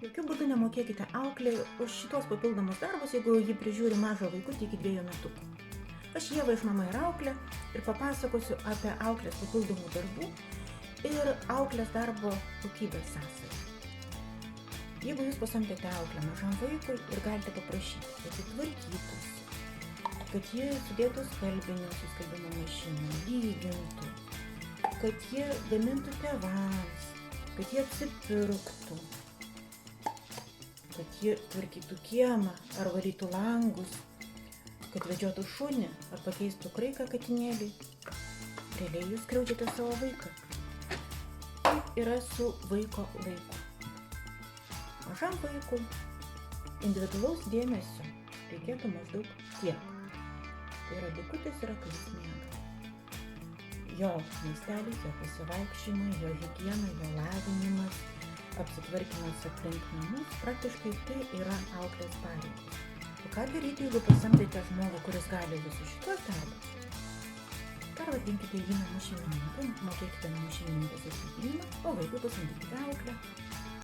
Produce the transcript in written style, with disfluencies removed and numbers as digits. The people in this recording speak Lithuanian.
Jokių būdų nemokėkite auklei už šitos papildomus darbus, jeigu jį prižiūri mažą vaikutį iki 2 metukų. Aš Ieva iš Mama ir auklė ir papasakosiu apie auklės papildomų darbų ir auklės darbo kokybės sąsajų. Jeigu jūs pasamdėte auklę mažam vaikui ir galite paprašyti, kad ji tvarkytųsi, kad ji sudėtų skalbinius į skalbimo mašiną, lygintų, kad ji gamintų tėvams, kad ji apsipirktų, kad ji tvarkytų kiemą ar valytų langus, kad vedžiotų šunį ar pakeistų kraiką katinėlį. Realiai jūs skriaudžiate savo vaiką. Taip yra su vaiko laiku. Mažam vaikui individualaus dėmesio reikėtų maždaug tiek. Tai yra vaikutis yra, kai jis miega. Jo maistelis, jo pasivaikščiojimai, jo higiena, jo lavinimas, apsitvarkymas aplink namus, praktiškai tai yra auklės pareigos. O ką daryti, jeigu pasamdėte žmogų, kuris gali visus šitos darbus? Pervadinkite jį namų šeimininką, mokėkite namų šeimininkės atlyginimą, o vaikui pasamdykite auklę.